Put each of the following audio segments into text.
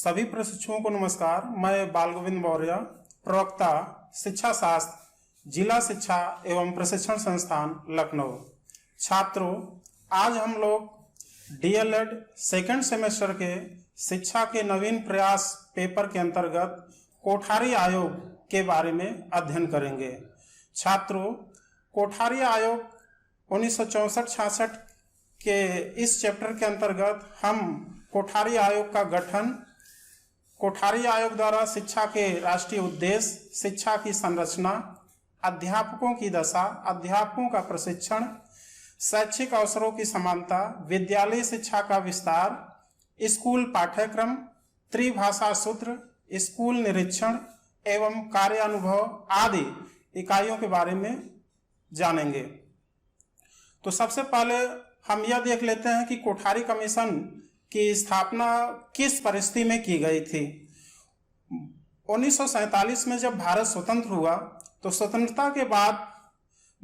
सभी प्रशिक्षुओं को नमस्कार। मैं बाल गोविंद मौर्य, प्रवक्ता शिक्षा शास्त्र, जिला शिक्षा एवं प्रशिक्षण संस्थान लखनऊ। छात्रों, आज हम लोग डीएलएड सेकेंड सेमेस्टर के शिक्षा के नवीन प्रयास पेपर के अंतर्गत कोठारी आयोग के बारे में अध्ययन करेंगे। छात्रों, कोठारी आयोग 1964-66 के इस चैप्टर के अंतर्गत हम कोठारी आयोग का गठन, कोठारी आयोग द्वारा शिक्षा के राष्ट्रीय उद्देश्य, शिक्षा की संरचना, अध्यापकों की दशा, अध्यापकों का प्रशिक्षण, शैक्षिक अवसरों की समानता, विद्यालय शिक्षा का विस्तार, स्कूल पाठ्यक्रम, त्रिभाषा सूत्र, स्कूल निरीक्षण एवं कार्य अनुभव आदि इकाइयों के बारे में जानेंगे। तो सबसे पहले हम यह देख लेते हैं कि कोठारी कमीशन की स्थापना किस परिस्थिति में की गई थी। 1947 में जब भारत स्वतंत्र हुआ तो स्वतंत्रता के बाद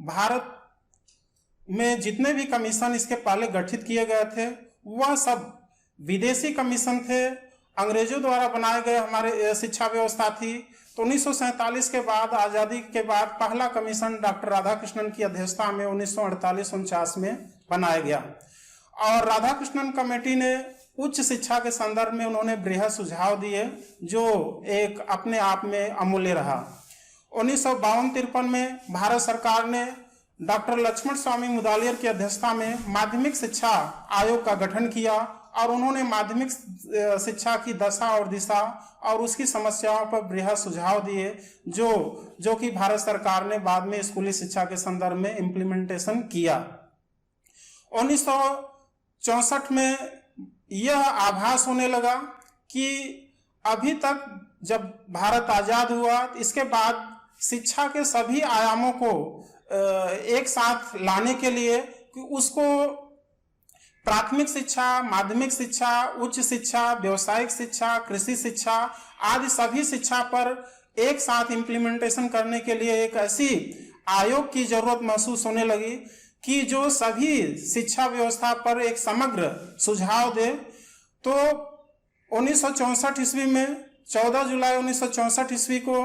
भारत में जितने भी कमीशन इसके पहले गठित किए गए थे वह सब विदेशी कमीशन थे, अंग्रेजों द्वारा बनाए गए हमारे शिक्षा व्यवस्था थी। तो 1947 के बाद, आजादी के बाद पहला कमीशन डॉक्टर राधाकृष्णन की अध्यक्षता में 1948-49 में बनाया गया और राधाकृष्णन कमेटी ने उच्च शिक्षा के संदर्भ में उन्होंने बृहद सुझाव दिए जो एक अपने आप में अमूल्य रहा। 1952-53 में भारत सरकार ने डॉक्टर लक्ष्मण स्वामी मुदालियर की अध्यक्षता में माध्यमिक शिक्षा आयोग का गठन किया और उन्होंने माध्यमिक शिक्षा की दशा और दिशा और उसकी समस्याओं पर बृहद सुझाव दिए जो कि भारत सरकार ने बाद में स्कूली शिक्षा के संदर्भ में इम्प्लीमेंटेशन किया। 1964 में यह आभास होने लगा कि अभी तक जब भारत आजाद हुआ इसके बाद शिक्षा के सभी आयामों को एक साथ लाने के लिए कि उसको प्राथमिक शिक्षा, माध्यमिक शिक्षा, उच्च शिक्षा, व्यावसायिक शिक्षा, कृषि शिक्षा आदि सभी शिक्षा पर एक साथ इम्प्लीमेंटेशन करने के लिए एक ऐसी आयोग की जरूरत महसूस होने लगी कि जो सभी शिक्षा व्यवस्था पर एक समग्र सुझाव दे। तो 1964 ईस्वी में 14 जुलाई 1964 ईस्वी को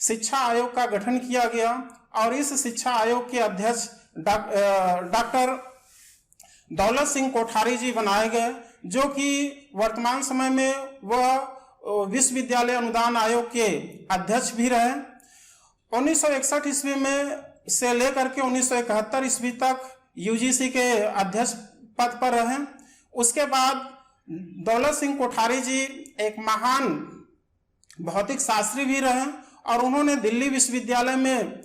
शिक्षा आयोग का गठन किया गया और इस शिक्षा आयोग के अध्यक्ष डॉक्टर दौलत सिंह कोठारी जी बनाए गए, जो कि वर्तमान समय में वह विश्वविद्यालय अनुदान आयोग के अध्यक्ष भी रहे। 1961 ईस्वी में से लेकर के 1971 ईस्वी तक यूजीसी के अध्यक्ष पद पर रहे। उसके बाद दौलत सिंह कोठारी जी एक महान भौतिक शास्त्री भी रहे और उन्होंने दिल्ली विश्वविद्यालय में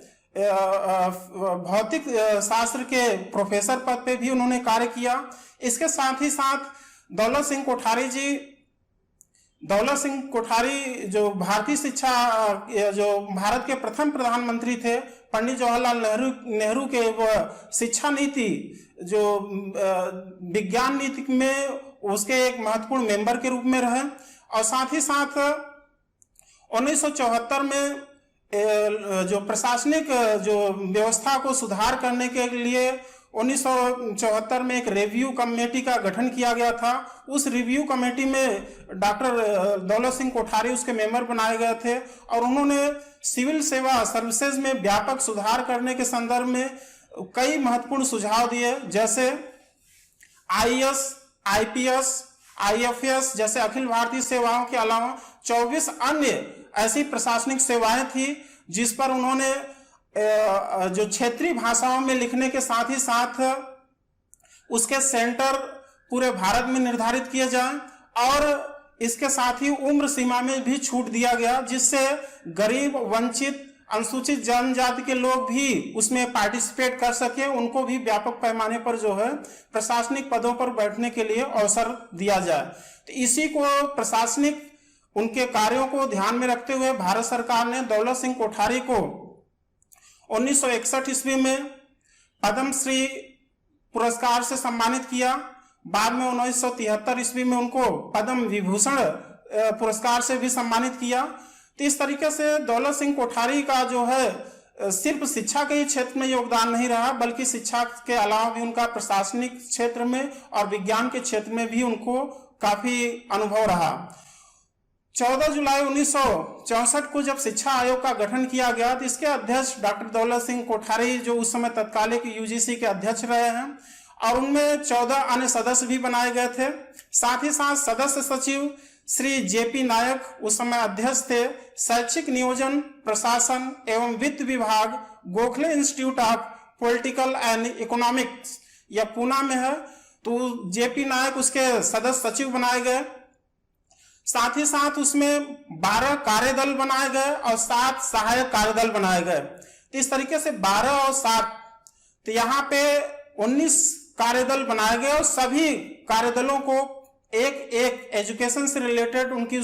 भौतिक शास्त्र के प्रोफेसर पद पे भी उन्होंने कार्य किया। इसके साथ ही साथ दौलत सिंह कोठारी जो भारतीय शिक्षा, जो भारत के प्रथम प्रधानमंत्री थे, पंडित जवाहरलाल नेहरू के वो शिक्षा नीति जो विज्ञान नीति में उसके एक महत्वपूर्ण मेंबर के रूप में रहे और साथ ही साथ 1974 में जो प्रशासनिक जो व्यवस्था को सुधार करने के लिए 1974 में एक रिव्यू कमेटी का गठन किया गया था। उस रिव्यू कमेटी में डॉक्टर दौलत सिंह कोठारी उसके मेंबर बनाए गए थे और उन्होंने सिविल सेवा सर्विसेज में व्यापक सुधार करने के संदर्भ में कई महत्वपूर्ण सुझाव दिए, जैसे आईएएस, आईपीएस, आईएफएस जैसे अखिल भारतीय सेवाओं के अलावा 24 अन्य ऐसी प्रशासनिक सेवाएं थी जिस पर उन्होंने जो क्षेत्रीय भाषाओं में लिखने के साथ ही साथ उसके सेंटर पूरे भारत में निर्धारित किए जाएं और इसके साथ ही उम्र सीमा में भी छूट दिया गया, जिससे गरीब, वंचित, अनुसूचित जनजाति के लोग भी उसमें पार्टिसिपेट कर सके, उनको भी व्यापक पैमाने पर जो है प्रशासनिक पदों पर बैठने के लिए अवसर दिया जाए। तो इसी को प्रशासनिक उनके कार्यों को ध्यान में रखते हुए भारत सरकार ने दौलत सिंह कोठारी को 1961 ईस्वी में पद्मश्री पुरस्कार से सम्मानित किया। बाद में 1973 ईस्वी में उनको पद्म विभूषण पुरस्कार से भी सम्मानित किया। तो इस तरीके से दौलत सिंह कोठारी का जो है सिर्फ शिक्षा के ही क्षेत्र में योगदान नहीं रहा, बल्कि शिक्षा के अलावा भी उनका प्रशासनिक क्षेत्र में और विज्ञान के क्षेत्र में भी उनको काफी अनुभव रहा। 14 जुलाई 1964 को जब शिक्षा आयोग का गठन किया गया तो इसके अध्यक्ष डॉक्टर दौलत सिंह कोठारी, जो उस समय तत्कालिक यूजीसी के अध्यक्ष रहे हैं, और उनमें 14 अन्य सदस्य भी बनाए गए थे। साथ ही साथ सदस्य सचिव श्री जेपी नायक उस समय अध्यक्ष थे। शैक्षिक नियोजन, प्रशासन एवं वित्त विभाग Gokhale institute of political and economics, यह पूना में है, तो जेपी नायक उसके सदस्य सचिव बनाए गए। साथ ही साथ उसमें 12 कार्यदल बनाए गए और 7 सहायक कार्यदल बनाए गए। तो इस तरीके से 12 और 7, तो यहाँ पे 19 कार्यदल बनाए गए और सभी कार्यदलों को एक एक एजुकेशन से रिलेटेड उनकी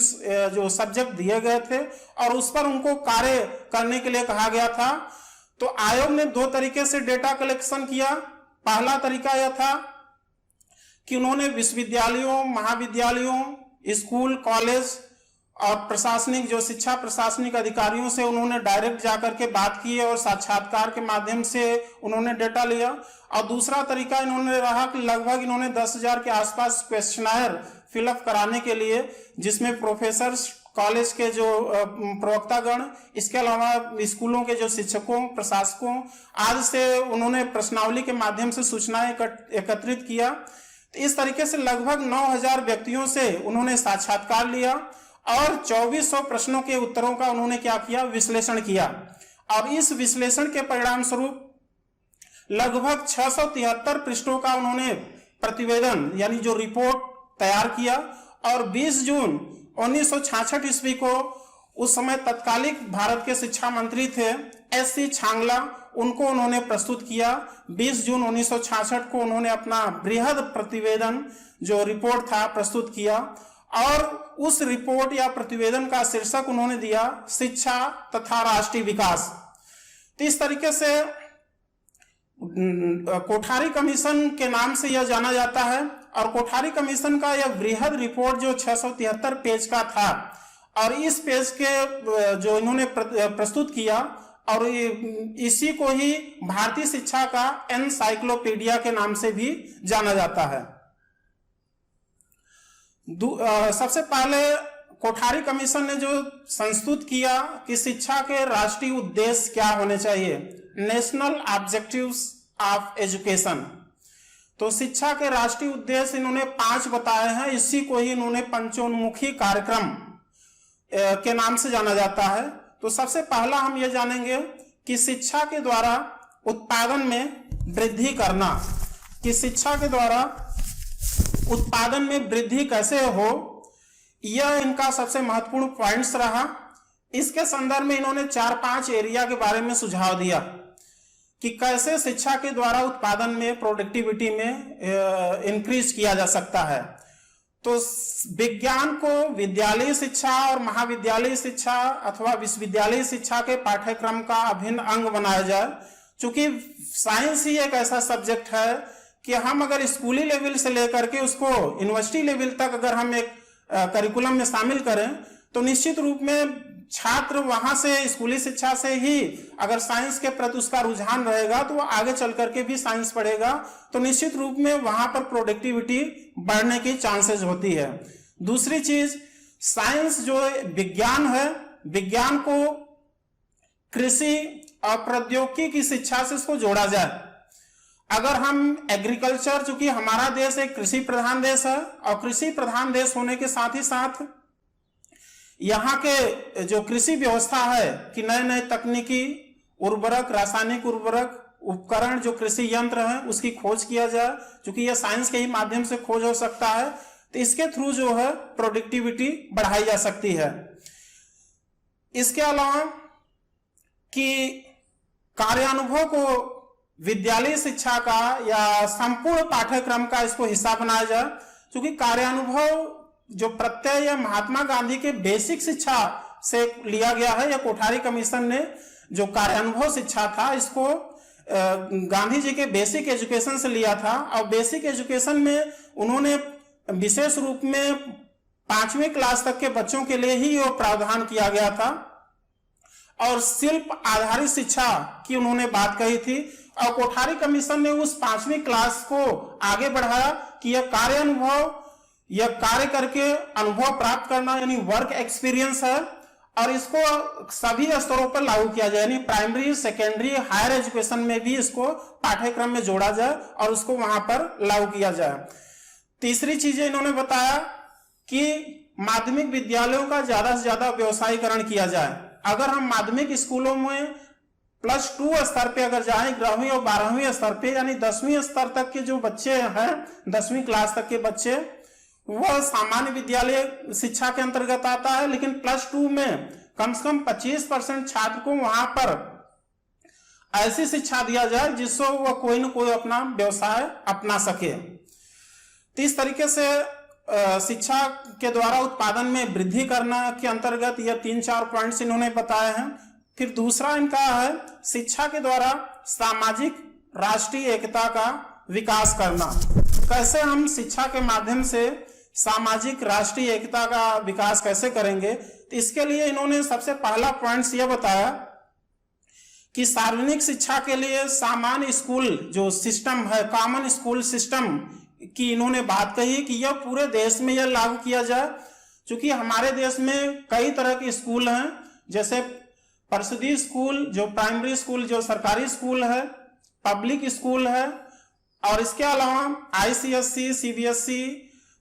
जो सब्जेक्ट दिए गए थे और उस पर उनको कार्य करने के लिए कहा गया था। तो आयोग ने 2 तरीके से डेटा कलेक्शन किया। पहला तरीका यह था कि उन्होंने विश्वविद्यालयों, महाविद्यालयों, स्कूल, कॉलेज और प्रशासनिक जो शिक्षा प्रशासनिक अधिकारियों से उन्होंने डायरेक्ट जाकर के बात की और साक्षात्कार के माध्यम से उन्होंने डेटा लिया। और दूसरा तरीका इन्होंने रहा कि लगभग इन्होंने 10,000 के आसपास क्वेश्चनायर फिलअप कराने के लिए, जिसमें प्रोफेसर, कॉलेज के जो प्रवक्तागण, इसके अलावा स्कूलों के जो शिक्षकों, प्रशासकों आदि से उन्होंने प्रश्नावली के माध्यम से सूचनाएं एकत्रित किया। इस तरीके से लगभग 9,000 व्यक्तियों से उन्होंने साक्षात्कार लिया और 2400 प्रश्नों के उत्तरों का उन्होंने क्या किया, विश्लेषण किया। और इस विश्लेषण के परिणाम स्वरूप लगभग 673 पृष्ठों का उन्होंने प्रतिवेदन यानी जो रिपोर्ट तैयार किया। और 20 जून 1966 ईस्वी को उस समय तत्कालिक भारत के शिक्षा मंत्री थे एस.सी. छांगला, उनको उन्होंने प्रस्तुत किया। 20 जून 1966 को उन्होंने अपना बृहद प्रतिवेदन जो रिपोर्ट था प्रस्तुत किया और उस रिपोर्ट या प्रतिवेदन का शीर्षक उन्होंने दिया शिक्षा तथा राष्ट्रीय विकास। तो इस तरीके से कोठारी कमीशन के नाम से यह जाना जाता है। और कोठारी कमीशन का यह बृहद रिपोर्ट जो 673 पेज का था और इस पेज के जो इन्होंने प्रस्तुत किया और इसी को ही भारतीय शिक्षा का एनसाइक्लोपीडिया के नाम से भी जाना जाता है। सबसे पहले कोठारी कमीशन ने जो संस्तुत किया कि शिक्षा के राष्ट्रीय उद्देश्य क्या होने चाहिए, नेशनल ऑब्जेक्टिव्स ऑफ एजुकेशन। तो शिक्षा के राष्ट्रीय उद्देश्य इन्होंने 5 बताए हैं। इसी को ही इन्होंने पंचोन्मुखी कार्यक्रम के नाम से जाना जाता है। तो सबसे पहला हम ये जानेंगे कि शिक्षा के द्वारा उत्पादन में वृद्धि करना, कि शिक्षा के द्वारा उत्पादन में वृद्धि कैसे हो, यह इनका सबसे महत्वपूर्ण पॉइंट्स रहा। इसके संदर्भ में इन्होंने 4-5 एरिया के बारे में सुझाव दिया कि कैसे शिक्षा के द्वारा उत्पादन में, प्रोडक्टिविटी में इंक्रीज किया जा सकता है। तो विज्ञान को विद्यालयी शिक्षा और महाविद्यालयी शिक्षा अथवा विश्वविद्यालयी शिक्षा के पाठ्यक्रम का अभिन्न अंग बनाया जाए। चूंकि साइंस ही एक ऐसा सब्जेक्ट है कि हम अगर स्कूली लेवल से लेकर के उसको यूनिवर्सिटी लेवल तक अगर हम एक करिकुलम में शामिल करें तो निश्चित रूप में छात्र वहां से स्कूली शिक्षा से ही अगर साइंस के प्रति उसका रुझान रहेगा तो वो आगे चल करके भी साइंस पढ़ेगा, तो निश्चित रूप में वहां पर प्रोडक्टिविटी बढ़ने की चांसेस होती है। दूसरी चीज, साइंस जो विज्ञान है, विज्ञान को कृषि और प्रौद्योगिकी की शिक्षा से इसको जोड़ा जाए। अगर हम एग्रीकल्चर, चूंकि हमारा देश एक कृषि प्रधान देश है और कृषि प्रधान देश होने के साथ ही साथ यहाँ के जो कृषि व्यवस्था है कि नए नए तकनीकी उर्वरक, रासायनिक उर्वरक, उपकरण, जो कृषि यंत्र है उसकी खोज किया जाए। क्योंकि यह साइंस के ही माध्यम से खोज हो सकता है, तो इसके थ्रू जो है प्रोडक्टिविटी बढ़ाई जा सकती है। इसके अलावा कि कार्यानुभव को विद्यालय शिक्षा का या संपूर्ण पाठ्यक्रम का इसको हिस्सा बनाया जाए। क्योंकि कार्यानुभव जो प्रत्यय या महात्मा गांधी के बेसिक शिक्षा से लिया गया है, या कोठारी कमीशन ने जो कार्यानुभव शिक्षा था इसको गांधी जी के बेसिक एजुकेशन से लिया था। और बेसिक एजुकेशन में उन्होंने विशेष रूप में 5वीं क्लास तक के बच्चों के लिए ही वो प्रावधान किया गया था और शिल्प आधारित शिक्षा की उन्होंने बात कही थी। और कोठारी कमीशन ने उस 5वीं क्लास को आगे बढ़ाया कि यह कार्यानुभव यह कार्य करके अनुभव प्राप्त करना यानी वर्क एक्सपीरियंस है, और इसको सभी स्तरों पर लागू किया जाए, यानी प्राइमरी, सेकेंडरी, हायर एजुकेशन में भी इसको पाठ्यक्रम में जोड़ा जाए और उसको वहां पर लागू किया जाए। तीसरी चीजें इन्होंने बताया कि माध्यमिक विद्यालयों का ज्यादा से ज्यादा व्यवसायीकरण किया जाए। अगर हम माध्यमिक स्कूलों में +2 स्तर पे अगर जाएं, 11वीं और 12वीं स्तर पे, यानी 10वीं स्तर तक के जो बच्चे हैं, 10वीं क्लास तक के बच्चे, वह सामान्य विद्यालय शिक्षा के अंतर्गत आता है, लेकिन +2 में कम से कम 25% छात्र को वहां पर ऐसी शिक्षा दिया जाए जिससे वह कोई न कोई अपना व्यवसाय अपना सके। तो इस तरीके से शिक्षा के द्वारा उत्पादन में वृद्धि करना के अंतर्गत यह 3-4 पॉइंट्स इन्होंने बताए हैं। फिर दूसरा इनका है शिक्षा के द्वारा सामाजिक राष्ट्रीय एकता का विकास करना। कैसे हम शिक्षा के माध्यम से सामाजिक राष्ट्रीय एकता का विकास कैसे करेंगे, तो इसके लिए इन्होंने सबसे पहला पॉइंट यह बताया कि सार्वजनिक शिक्षा के लिए सामान्य स्कूल जो सिस्टम है, कॉमन स्कूल सिस्टम की इन्होंने बात कही कि यह पूरे देश में यह लागू किया जाए। क्योंकि हमारे देश में कई तरह के स्कूल हैं, जैसे परिषदीय स्कूल, जो प्राइमरी स्कूल, जो सरकारी स्कूल है, पब्लिक स्कूल है, और इसके अलावा ICSE, CBSE,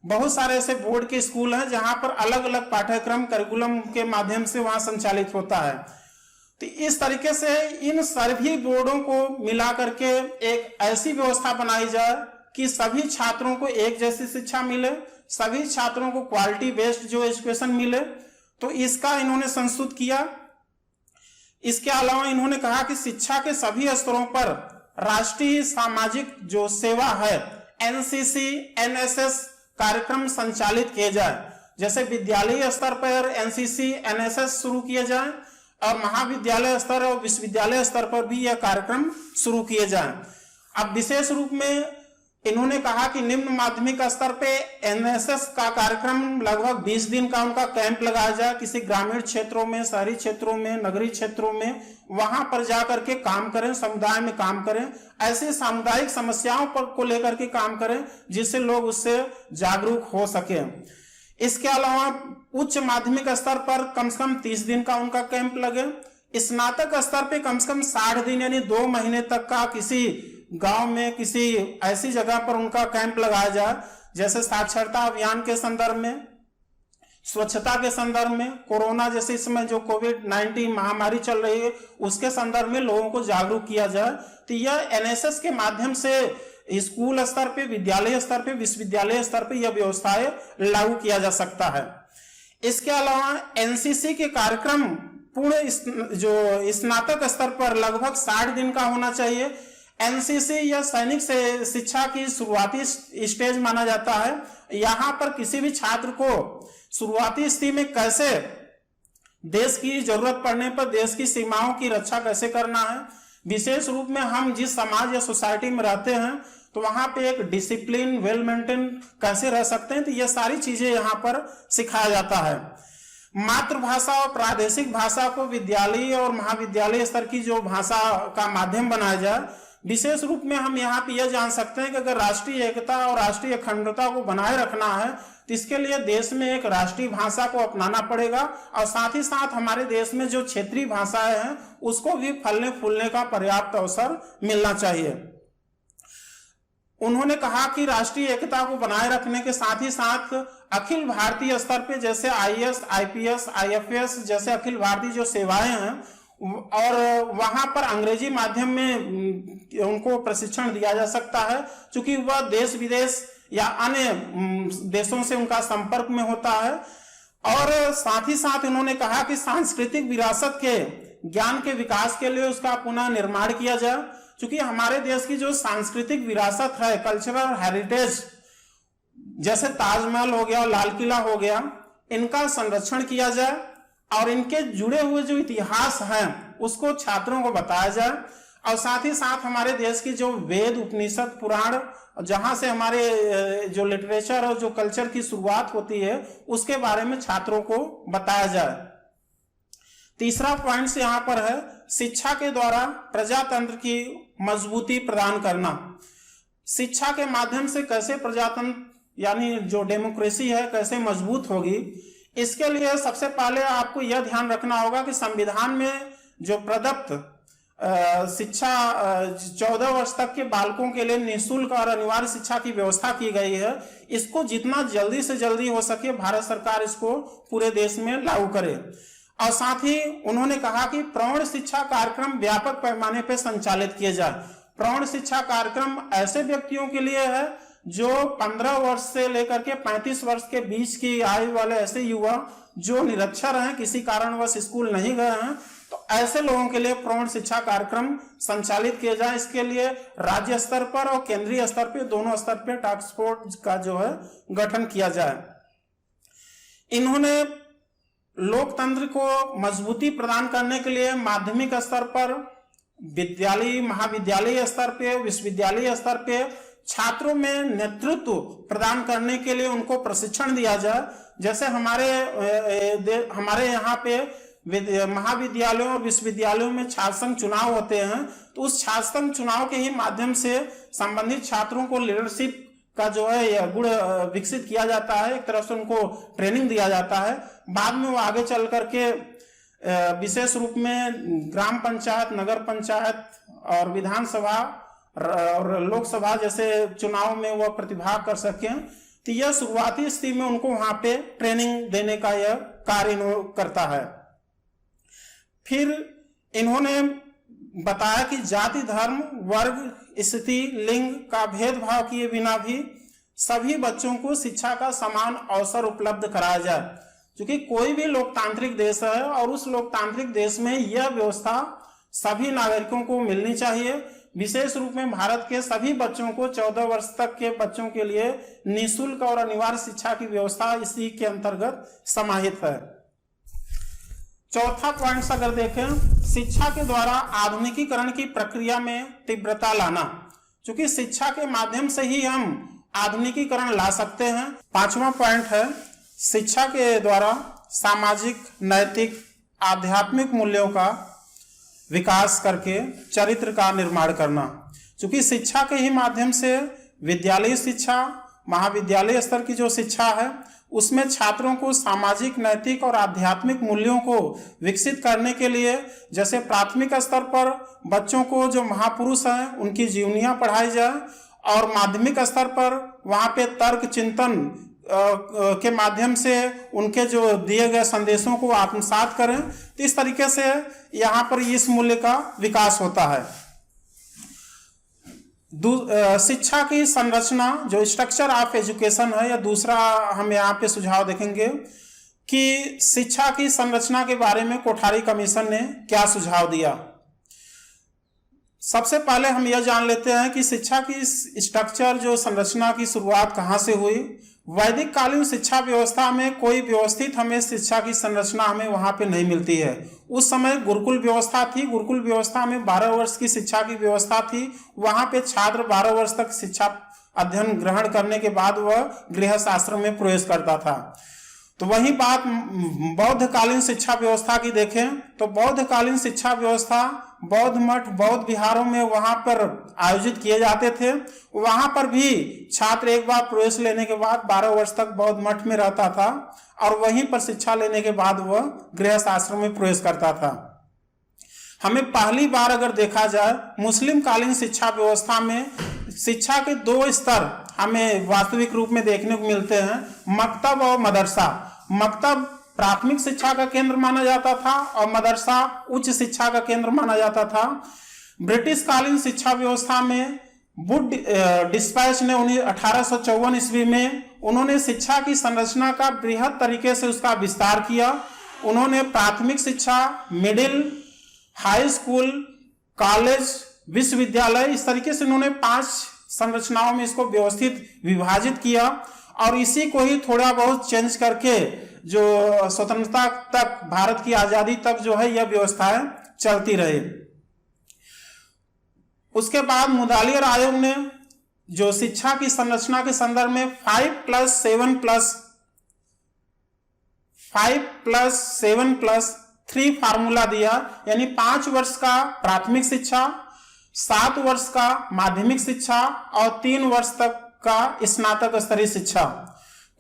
बहुत सारे ऐसे बोर्ड के स्कूल हैं जहां पर अलग अलग पाठ्यक्रम करिकुलम के माध्यम से वहां संचालित होता है। तो इस तरीके से इन सभी बोर्डों को मिला करके एक ऐसी व्यवस्था बनाई जाए कि सभी छात्रों को एक जैसी शिक्षा मिले, सभी छात्रों को क्वालिटी बेस्ड जो एजुकेशन मिले। तो इसका इन्होंने संशोधित किया। इसके अलावा इन्होंने कहा कि शिक्षा के सभी स्तरों पर राष्ट्रीय सामाजिक जो सेवा है, NCC, NSS कार्यक्रम संचालित किए जाए। जैसे विद्यालय स्तर पर NCC, NSS शुरू किए जाए, और महाविद्यालय स्तर और विश्वविद्यालय स्तर पर भी यह कार्यक्रम शुरू किए जाए। अब विशेष रूप में इन्होंने कहा कि निम्न माध्यमिक स्तर पे NSS का कार्यक्रम लगभग 20 दिन का उनका कैंप लगाया जाए, किसी ग्रामीण क्षेत्रों में, शहरी क्षेत्रों में, नगरीय क्षेत्रों में, वहां पर जाकर के काम करें, समुदाय में काम करें, ऐसी सामुदायिक समस्याओं पर को लेकर के काम करें जिससे लोग उससे जागरूक हो सके। इसके अलावा उच्च माध्यमिक स्तर पर कम से कम 30 दिन का उनका कैंप लगे। स्नातक स्तर पे कम से कम 60 दिन यानी 2 महीने तक का किसी गांव में, किसी ऐसी जगह पर उनका कैंप लगाया जाए, जैसे साक्षरता अभियान के संदर्भ में, स्वच्छता के संदर्भ में, कोरोना जैसे इस समय जो कोविड-19 महामारी चल रही है उसके संदर्भ में लोगों को जागरूक किया जाए। तो यह NSS के माध्यम से स्कूल स्तर पे, विद्यालय स्तर पे, विश्वविद्यालय स्तर पे यह व्यवस्थाएं लागू किया जा सकता है। इसके अलावा NCC के कार्यक्रम पूर्ण जो स्नातक स्तर पर लगभग 60 दिन का होना चाहिए। NCC यह सैनिक से शिक्षा की शुरुआती स्टेज माना जाता है। यहाँ पर किसी भी छात्र को शुरुआती स्थिति में कैसे देश की जरूरत पड़ने पर देश की सीमाओं की रक्षा कैसे करना है, विशेष रूप में हम जिस समाज या सोसाइटी में रहते हैं तो वहां पे एक डिसिप्लिन, वेल मेंटेन कैसे रह सकते हैं, तो ये सारी चीजें यहाँ पर सिखाया जाता है। मातृभाषा और प्रादेशिक भाषा को विद्यालय और महाविद्यालय स्तर की जो भाषा का माध्यम बनाया जाए। विशेष रूप में हम यहाँ पे यह जान सकते हैं कि अगर राष्ट्रीय एकता और राष्ट्रीय अखंडता को बनाए रखना है तो इसके लिए देश में एक राष्ट्रीय भाषा को अपनाना पड़ेगा, और साथ ही साथ हमारे देश में जो क्षेत्रीय भाषाएं हैं उसको भी फलने फूलने का पर्याप्त अवसर मिलना चाहिए। उन्होंने कहा कि राष्ट्रीय एकता को बनाए रखने के साथ ही साथ अखिल भारतीय स्तर पे जैसे IAS, IPS, IFS जैसे अखिल भारतीय जो सेवाएं हैं और वहां पर अंग्रेजी माध्यम में उनको प्रशिक्षण दिया जा सकता है, क्योंकि वह देश विदेश या अन्य देशों से उनका संपर्क में होता है। और साथ ही साथ उन्होंने कहा कि सांस्कृतिक विरासत के ज्ञान के विकास के लिए उसका पुनः निर्माण किया जाए, क्योंकि हमारे देश की जो सांस्कृतिक विरासत है, कल्चरल हेरिटेज, जैसे ताजमहल हो गया, लाल किला हो गया, इनका संरक्षण किया जाए और इनके जुड़े हुए जो इतिहास हैं उसको छात्रों को बताया जाए। और साथ ही साथ हमारे देश की जो वेद, उपनिषद, पुराण, जहां से हमारे जो लिटरेचर और जो कल्चर की शुरुआत होती है उसके बारे में छात्रों को बताया जाए। तीसरा पॉइंट यहाँ पर है शिक्षा के द्वारा प्रजातंत्र की मजबूती प्रदान करना। शिक्षा के माध्यम से कैसे प्रजातंत्र यानी जो डेमोक्रेसी है कैसे मजबूत होगी। इसके लिए सबसे पहले आपको यह ध्यान रखना होगा कि संविधान में जो प्रदत्त शिक्षा 14 वर्ष तक के बालकों के लिए निःशुल्क और अनिवार्य शिक्षा की व्यवस्था की गई है, इसको जितना जल्दी से जल्दी हो सके भारत सरकार इसको पूरे देश में लागू करे। और साथ ही उन्होंने कहा कि प्रौढ़ शिक्षा कार्यक्रम व्यापक पैमाने पर संचालित किए जाए। प्रौढ़ शिक्षा कार्यक्रम ऐसे व्यक्तियों के लिए है जो 15 वर्ष से लेकर के 35 वर्ष के बीच की आयु वाले ऐसे युवा जो निरक्षर हैं, किसी कारणवश स्कूल नहीं गए हैं, तो ऐसे लोगों के लिए प्रौढ़ शिक्षा कार्यक्रम संचालित किए जाए। इसके लिए राज्य स्तर पर और केंद्रीय स्तर पर, दोनों स्तर पर टास्क फोर्स का जो है गठन किया जाए। इन्होंने लोकतंत्र को मजबूती प्रदान करने के लिए माध्यमिक स्तर पर, विद्यालय महाविद्यालय स्तर पे, विश्वविद्यालय स्तर पे छात्रों में नेतृत्व प्रदान करने के लिए उनको प्रशिक्षण दिया जाए। जैसे हमारे यहाँ पे महाविद्यालयों और विश्वविद्यालयों में छात्र संघ चुनाव होते हैं, तो उस छात्र संघ चुनाव के ही माध्यम से संबंधित छात्रों को लीडरशिप का जो है यह गुण विकसित किया जाता है। एक तरफ से उनको ट्रेनिंग दिया जाता है, बाद में वो आगे चल करके विशेष रूप में ग्राम पंचायत, नगर पंचायत और विधानसभा और लोकसभा जैसे चुनाव में वह प्रतिभाग कर सकें। तो यह शुरुआती स्थिति में उनको वहां पे ट्रेनिंग देने का यह कार्य करता है। फिर इन्होंने बताया कि जाति, धर्म, वर्ग, स्थिति, लिंग का भेदभाव किए बिना भी सभी बच्चों को शिक्षा का समान अवसर उपलब्ध कराया जाए, क्योंकि कोई भी लोकतांत्रिक देश है और उस लोकतांत्रिक देश में यह व्यवस्था सभी नागरिकों को मिलनी चाहिए। विशेष रूप में भारत के सभी बच्चों को 14 वर्ष तक के बच्चों के लिए निःशुल्क और अनिवार्य शिक्षा की व्यवस्था इसी के अंतर्गत समाहित है। चौथा पॉइंट अगर देखें, शिक्षा के द्वारा आधुनिकीकरण की प्रक्रिया में तीव्रता लाना, क्योंकि शिक्षा के माध्यम से ही हम आधुनिकीकरण ला सकते हैं। पांचवा पॉइंट है शिक्षा के द्वारा सामाजिक, नैतिक, आध्यात्मिक मूल्यों का विकास करके चरित्र का निर्माण करना, क्योंकि शिक्षा के ही माध्यम से विद्यालय शिक्षा, महाविद्यालय स्तर की जो शिक्षा है उसमें छात्रों को सामाजिक, नैतिक और आध्यात्मिक मूल्यों को विकसित करने के लिए, जैसे प्राथमिक स्तर पर बच्चों को जो महापुरुष हैं उनकी जीवनियां पढ़ाई जाए और माध्यमिक स्तर पर वहाँ पे तर्क चिंतन के माध्यम से उनके जो दिए गए संदेशों को आत्मसात करें। तो इस तरीके से यहाँ पर इस मूल्य का विकास होता है। शिक्षा की संरचना जो स्ट्रक्चर ऑफ एजुकेशन है, या दूसरा हम यहाँ पे सुझाव देखेंगे कि शिक्षा की संरचना के बारे में कोठारी कमीशन ने क्या सुझाव दिया। सबसे पहले हम यह जान लेते हैं कि शिक्षा की स्ट्रक्चर जो संरचना की शुरुआत कहाँ से हुई। वैदिक कालीन शिक्षा व्यवस्था में कोई व्यवस्थित हमें शिक्षा की संरचना हमें वहाँ पे नहीं मिलती है। उस समय गुरुकुल व्यवस्था थी। गुरुकुल व्यवस्था में 12 वर्ष की शिक्षा की व्यवस्था थी। वहाँ पे छात्र 12 वर्ष तक शिक्षा अध्ययन ग्रहण करने के बाद वह गृहस्थ आश्रम में प्रवेश करता था। तो वही बात बौद्धकालीन शिक्षा व्यवस्था की देखें तो बौद्धकालीन शिक्षा व्यवस्था बौद्ध मठ, बौद्ध विहारों में वहां पर आयोजित किए जाते थे। वहां पर भी छात्र एक बार प्रवेश लेने के बाद 12 वर्ष तक बौद्ध मठ में रहता था और वहीं पर शिक्षा लेने के बाद वह गृहस्थ आश्रम में प्रवेश करता था। हमें पहली बार अगर देखा जाए मुस्लिम कालीन शिक्षा व्यवस्था में शिक्षा के 2 स्तर हमें वास्तविक रूप में देखने को मिलते हैं, मकतब और मदरसा। मकतब प्राथमिक शिक्षा का केंद्र माना जाता था और मदरसा उच्च शिक्षा का केंद्र माना जाता था। ब्रिटिश कालीन शिक्षा व्यवस्था में वुड डिस्पैच ने 1854 ईस्वी में उन्होंने शिक्षा की संरचना का बृहद तरीके से उसका विस्तार किया। उन्होंने प्राथमिक शिक्षा, मिडिल, हाई स्कूल, कॉलेज, विश्वविद्यालय, इस तरीके से उन्होंने 5 संरचनाओं में इसको व्यवस्थित विभाजित किया और इसी को ही थोड़ा बहुत चेंज करके जो स्वतंत्रता तक, भारत की आजादी तक जो है यह व्यवस्थाएं चलती रही। उसके बाद मुदालियर आयोग ने जो शिक्षा की संरचना के संदर्भ में 5+7+3 फार्मूला दिया, यानी 5 वर्ष का प्राथमिक शिक्षा, 7 वर्ष का माध्यमिक शिक्षा और 3 वर्ष तक का स्नातक स्तरीय शिक्षा।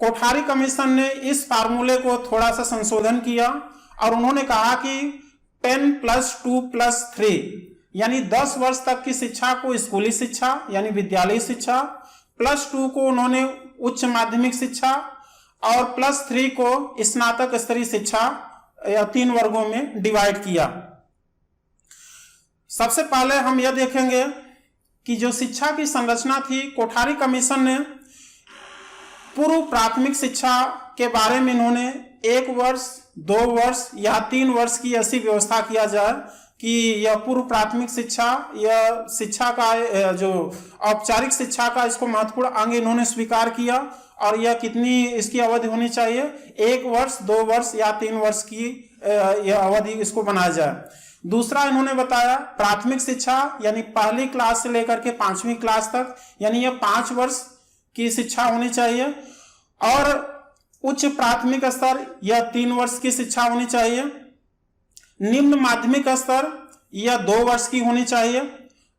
कोठारी कमीशन ने इस फार्मूले को थोड़ा सा संशोधन किया और उन्होंने कहा कि 10+2+3 यानी 10 वर्ष तक की शिक्षा को स्कूली शिक्षा यानी विद्यालयी शिक्षा, +2 को उन्होंने उच्च माध्यमिक शिक्षा और +3 को स्नातक स्तरीय शिक्षा या 3 वर्गों में डिवाइड किया। सबसे पहले हम यह देखेंगे कि जो शिक्षा की संरचना थी, कोठारी कमीशन ने पूर्व प्राथमिक शिक्षा के बारे में इन्होंने 1 वर्ष, 2 वर्ष या 3 वर्ष की ऐसी व्यवस्था किया जाए कि यह पूर्व प्राथमिक शिक्षा या शिक्षा का जो औपचारिक शिक्षा का इसको महत्वपूर्ण अंग इन्होंने स्वीकार किया और यह कितनी इसकी अवधि होनी चाहिए, 1 वर्ष, 2 वर्ष या 3 वर्ष की यह अवधि इसको बनाया जाए। दूसरा इन्होंने बताया प्राथमिक शिक्षा यानी पहली क्लास से लेकर के 5वीं क्लास तक यानी यह 5 वर्ष की शिक्षा होनी चाहिए और उच्च प्राथमिक स्तर यह 3 वर्ष की शिक्षा होनी चाहिए। निम्न माध्यमिक स्तर यह 2 वर्ष की होनी चाहिए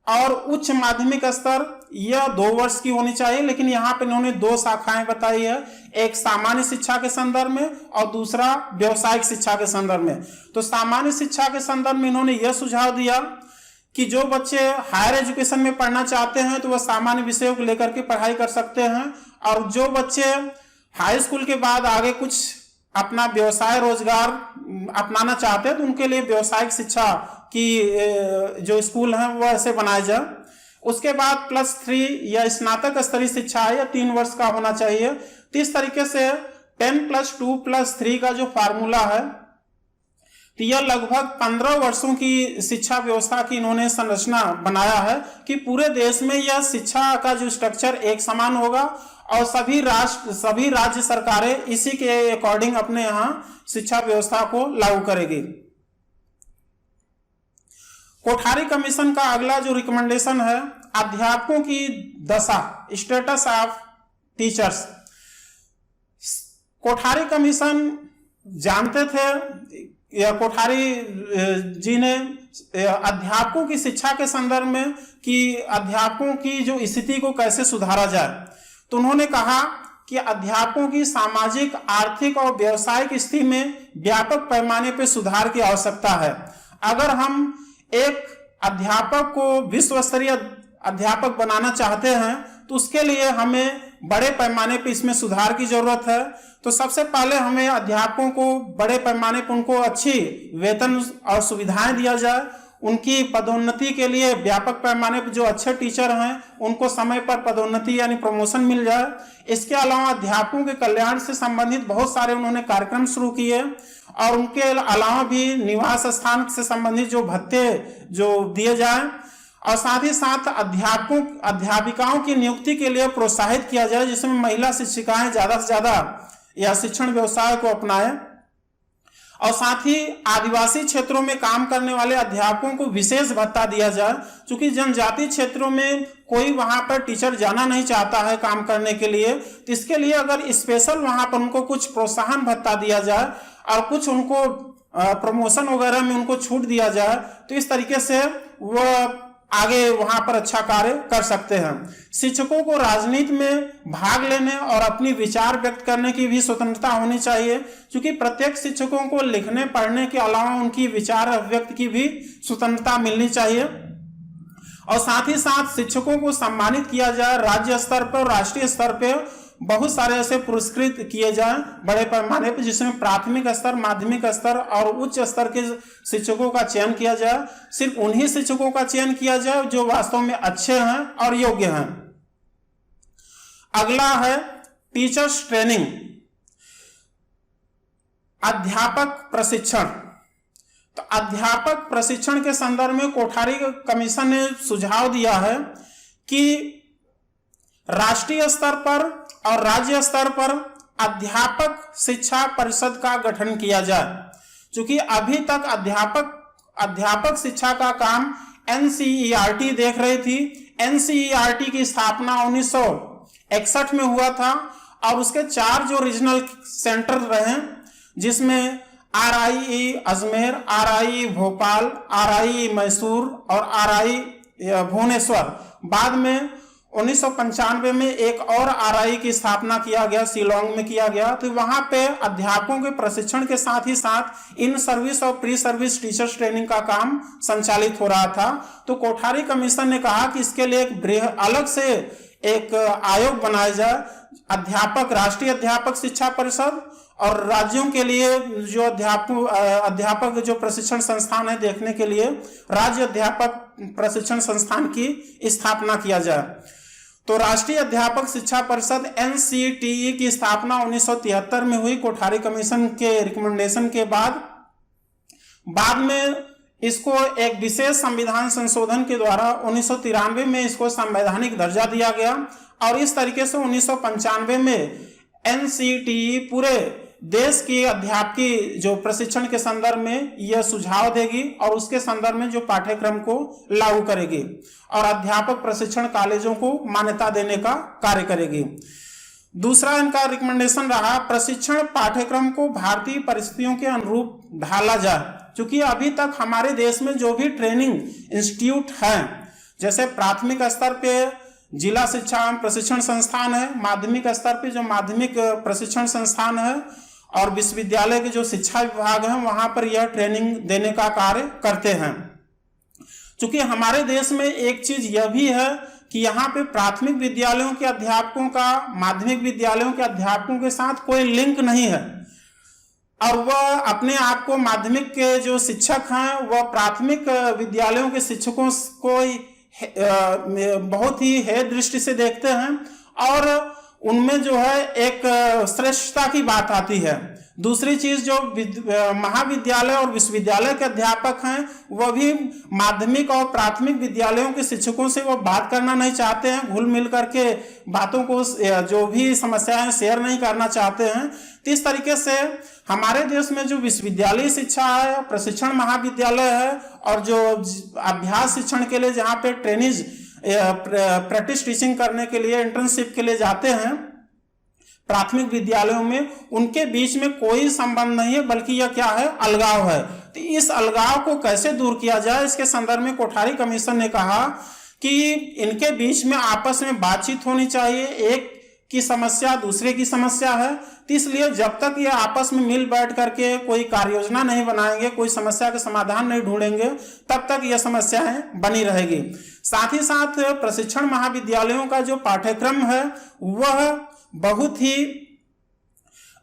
और उच्च माध्यमिक स्तर यह 2 वर्ष की होनी चाहिए, लेकिन यहाँ पे इन्होंने 2 शाखाएं बताई है, एक सामान्य शिक्षा के संदर्भ में और दूसरा व्यवसायिक शिक्षा के संदर्भ में। तो सामान्य शिक्षा के संदर्भ में इन्होंने यह सुझाव दिया कि जो बच्चे हायर एजुकेशन में पढ़ना चाहते हैं तो वह सामान्य विषयों को लेकर के पढ़ाई कर सकते हैं और जो बच्चे हाई स्कूल के बाद आगे कुछ अपना व्यवसाय रोजगार अपनाना चाहते हैं तो उनके लिए व्यवसायिक शिक्षा की जो स्कूल हैं वो ऐसे बनाए जाए। उसके बाद +3 या स्नातक स्तरीय शिक्षा है, या 3 वर्ष का होना चाहिए। तो इस तरीके से 10+2+3 का जो फार्मूला है तो यह लगभग 15 वर्षों की शिक्षा व्यवस्था की इन्होंने संरचना बनाया है कि पूरे देश में यह शिक्षा का जो स्ट्रक्चर एक समान होगा और सभी राज्य सरकारें इसी के अकॉर्डिंग अपने यहाँ शिक्षा व्यवस्था को लागू करेगी। कोठारी कमीशन का अगला जो रिकमेंडेशन है, अध्यापकों की दशा, status of teachers. Kothari commission जानते थे या कोठारी जी ने अध्यापकों की शिक्षा के संदर्भ में कि अध्यापकों की जो स्थिति को कैसे सुधारा जाए, तो उन्होंने कहा कि अध्यापकों की सामाजिक, आर्थिक और व्यावसायिक स्थिति में व्यापक पैमाने पर सुधार की आवश्यकता है। अगर हम एक अध्यापक को विश्व स्तरीय अध्यापक बनाना चाहते हैं तो उसके लिए हमें बड़े पैमाने पर इसमें सुधार की जरूरत है। तो सबसे पहले हमें अध्यापकों को बड़े पैमाने पर उनको अच्छी वेतन और सुविधाएं दिया जाए, उनकी पदोन्नति के लिए व्यापक पैमाने पर जो अच्छे टीचर हैं उनको समय पर पदोन्नति यानी प्रमोशन मिल जाए। इसके अलावा अध्यापकों के कल्याण से संबंधित बहुत सारे उन्होंने कार्यक्रम शुरू किए और उनके अलावा भी निवास स्थान से संबंधित जो भत्ते जो दिए जाए और साथ ही साथ अध्यापिकाओं की नियुक्ति के लिए प्रोत्साहित किया जाए, जिसमें महिला शिक्षिकाएं ज्यादा से ज्यादा या शिक्षण व्यवसाय को अपनाएं और साथ ही आदिवासी क्षेत्रों में काम करने वाले अध्यापकों को विशेष भत्ता दिया जाए, क्योंकि जनजातीय क्षेत्रों में कोई वहां पर टीचर जाना नहीं चाहता है काम करने के लिए। तो इसके लिए अगर स्पेशल वहां पर उनको कुछ प्रोत्साहन भत्ता दिया जाए और कुछ उनको प्रमोशन वगैरह में उनको छूट दिया जाए तो इस तरीके से वह आगे वहां पर अच्छा कार्य कर सकते हैं। शिक्षकों को राजनीति में भाग लेने और अपनी विचार व्यक्त करने की भी स्वतंत्रता होनी चाहिए, क्योंकि प्रत्येक शिक्षकों को लिखने पढ़ने के अलावा उनकी विचार अभिव्यक्ति की भी स्वतंत्रता मिलनी चाहिए। और साथ ही साथ शिक्षकों को सम्मानित किया जाए राज्य स्तर पर और राष्ट्रीय स्तर पर बहुत सारे ऐसे पुरस्कृत किए जाएं बड़े पैमाने पर, जिसमें प्राथमिक स्तर, माध्यमिक स्तर और उच्च स्तर के शिक्षकों का चयन किया जाए। सिर्फ उन्हीं शिक्षकों का चयन किया जाए जो वास्तव में अच्छे हैं और योग्य हैं। अगला है टीचर्स ट्रेनिंग, अध्यापक प्रशिक्षण। तो अध्यापक प्रशिक्षण के संदर्भ में कोठारी कमीशन ने सुझाव दिया है कि राष्ट्रीय स्तर पर और राज्य स्तर पर अध्यापक शिक्षा परिषद का गठन किया जाए, क्योंकि अभी तक अध्यापक शिक्षा का काम एनसीईआरटी देख रही थी। एनसीईआरटी की स्थापना 1961 में हुआ था और उसके 4 जो रीजनल सेंटर रहे, जिसमें RIE Ajmer, RIE Bhopal, RIE Mysore और RIE भुवनेश्वर। बाद में 1995 में एक और RI की स्थापना किया गया, शिलोंग में किया गया। तो वहां पे अध्यापकों के प्रशिक्षण के साथ ही साथ इन सर्विस और प्री सर्विस टीचर्स ट्रेनिंग का काम संचालित हो रहा था। तो कोठारी कमीशन ने कहा कि इसके लिए एक अलग से एक आयोग बनाया जाए, अध्यापक, राष्ट्रीय अध्यापक शिक्षा परिषद, और राज्यों के लिए जो अध्यापक जो प्रशिक्षण संस्थान है देखने के लिए राज्य अध्यापक प्रशिक्षण संस्थान की स्थापना किया जाए। तो राष्ट्रीय अध्यापक शिक्षा परिषद NCTE की स्थापना 1973 में हुई कोठारी कमीशन के रिकमेंडेशन के बाद में इसको एक विशेष संविधान संशोधन के द्वारा 1993 में इसको संवैधानिक दर्जा दिया गया, और इस तरीके से 1995 में NCTE पूरे देश की अध्यापकी जो प्रशिक्षण के संदर्भ में यह सुझाव देगी और उसके संदर्भ में जो पाठ्यक्रम को लागू करेगी और अध्यापक प्रशिक्षण कॉलेजों को मान्यता देने का कार्य करेगी। दूसरा इनका रिकमेंडेशन रहा, प्रशिक्षण पाठ्यक्रम को भारतीय परिस्थितियों के अनुरूप ढाला जाए। क्योंकि अभी तक हमारे देश में जो भी ट्रेनिंग इंस्टीट्यूट हैं, जैसे प्राथमिक स्तर पे जिला शिक्षा एवं प्रशिक्षण संस्थान है, माध्यमिक स्तर पे जो माध्यमिक प्रशिक्षण संस्थान है, और विश्वविद्यालय के जो शिक्षा विभाग हैं वहां पर यह ट्रेनिंग देने का कार्य करते हैं। क्योंकि हमारे देश में एक चीज यह भी है कि यहाँ पे प्राथमिक विद्यालयों के अध्यापकों का माध्यमिक विद्यालयों के अध्यापकों के साथ कोई लिंक नहीं है, और वह अपने आप को माध्यमिक के जो शिक्षक हैं वह प्राथमिक विद्यालयों के शिक्षकों को बहुत ही हेय दृष्टि से देखते हैं, और उनमें जो है एक श्रेष्ठता की बात आती है। दूसरी चीज, जो महाविद्यालय और विश्वविद्यालय के अध्यापक हैं वह भी माध्यमिक और प्राथमिक विद्यालयों के शिक्षकों से वो बात करना नहीं चाहते हैं, घुल मिल करके बातों को जो भी समस्याएं शेयर नहीं करना चाहते हैं। तो इस तरीके से हमारे देश में जो विश्वविद्यालय शिक्षा है, प्रशिक्षण महाविद्यालय है, और जो अभ्यास शिक्षण के लिए जहाँ पे ट्रेनिज प्रैक्टिस टीचिंग करने के लिए इंटर्नशिप के लिए जाते हैं प्राथमिक विद्यालयों में, उनके बीच में कोई संबंध नहीं है, बल्कि यह क्या है, अलगाव है। तो इस अलगाव को कैसे दूर किया जाए, इसके संदर्भ में कोठारी कमीशन ने कहा कि इनके बीच में आपस में बातचीत होनी चाहिए। एक की समस्या दूसरे की समस्या है, तो इसलिए जब तक ये आपस में मिल बैठ करके कोई कार्य योजना नहीं बनाएंगे, कोई समस्या का समाधान नहीं ढूंढेंगे, तब तक ये समस्याएं बनी रहेगी। साथ ही साथ प्रशिक्षण महाविद्यालयों का जो पाठ्यक्रम है वह बहुत ही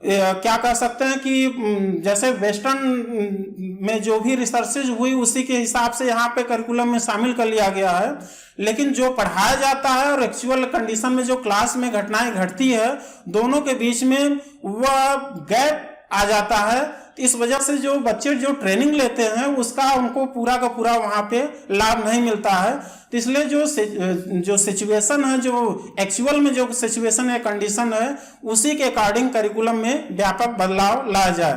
क्या कह सकते हैं कि जैसे वेस्टर्न में जो भी रिसर्चेज हुई उसी के हिसाब से यहाँ पे करिकुलम में शामिल कर लिया गया है, लेकिन जो पढ़ाया जाता है और एक्चुअल कंडीशन में जो क्लास में घटनाएं घटती है, दोनों के बीच में वह गैप आ जाता है। इस वजह से जो बच्चे जो ट्रेनिंग लेते हैं उसका उनको पूरा का पूरा वहां पे लाभ नहीं मिलता है। तो इसलिए जो सिचुएशन है, जो एक्चुअल में जो सिचुएशन है, कंडीशन है, उसी के अकॉर्डिंग करिकुलम में व्यापक बदलाव लाया जाए।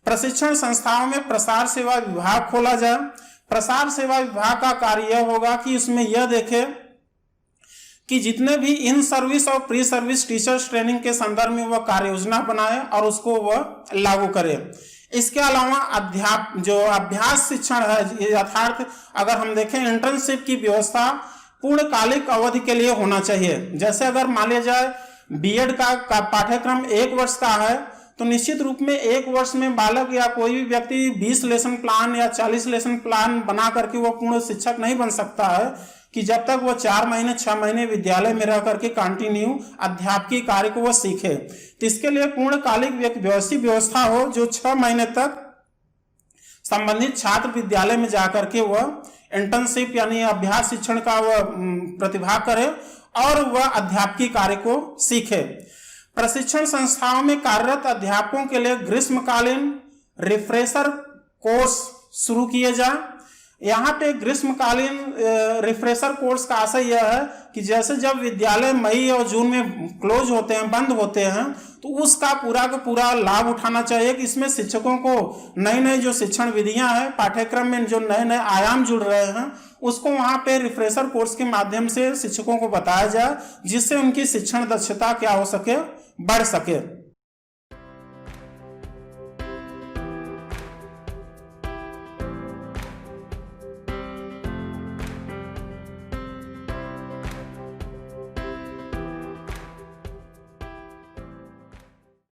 प्रशिक्षण संस्थाओं में प्रसार सेवा विभाग खोला जाए। प्रसार सेवा विभाग का कार्य यह होगा कि उसमें यह देखे कि जितने भी इन सर्विस और प्री सर्विस टीचर्स ट्रेनिंग के संदर्भ में वह कार्य योजना बनाए और उसको वह लागू करे। इसके अलावा अभ्यास शिक्षण है, यथार्थ अगर हम देखें इंटर्नशिप की व्यवस्था पूर्णकालिक अवधि के लिए होना चाहिए। जैसे अगर मान लिया जाए बीएड का पाठ्यक्रम 1 वर्ष का है, तो निश्चित रूप में 1 वर्ष में बालक या कोई भी व्यक्ति 20 लेसन प्लान या 40 लेसन प्लान बना करके वो पूर्ण शिक्षक नहीं बन सकता है, कि जब तक वो 4 महीने 6 महीने विद्यालय में रह करके कंटिन्यू अध्यापकीय कार्य को वो सीखे। तो इसके लिए पूर्णकालिक व्यवस्थित व्यवस्था हो, जो 6 महीने तक संबंधित छात्र विद्यालय में जाकर के वह इंटर्नशिप यानी अभ्यास शिक्षण का वह प्रतिभाग करे और वह अध्यापकीय कार्य को सीखे। प्रशिक्षण संस्थाओं में कार्यरत अध्यापकों के लिए ग्रीष्मकालीन रिफ्रेशर कोर्स शुरू किए जाए। यहाँ पे ग्रीष्मकालीन रिफ्रेशर कोर्स का आशय यह है कि जैसे जब विद्यालय मई और जून में क्लोज होते हैं, बंद होते हैं, तो उसका पूरा का पूरा लाभ उठाना चाहिए कि इसमें शिक्षकों को नई नई जो शिक्षण विधियां हैं, पाठ्यक्रम में जो नए नए आयाम जुड़ रहे हैं, उसको वहाँ पे रिफ्रेशर कोर्स के माध्यम से शिक्षकों को बताया जाए, जिससे उनकी शिक्षण दक्षता क्या हो सके, बढ़ सके।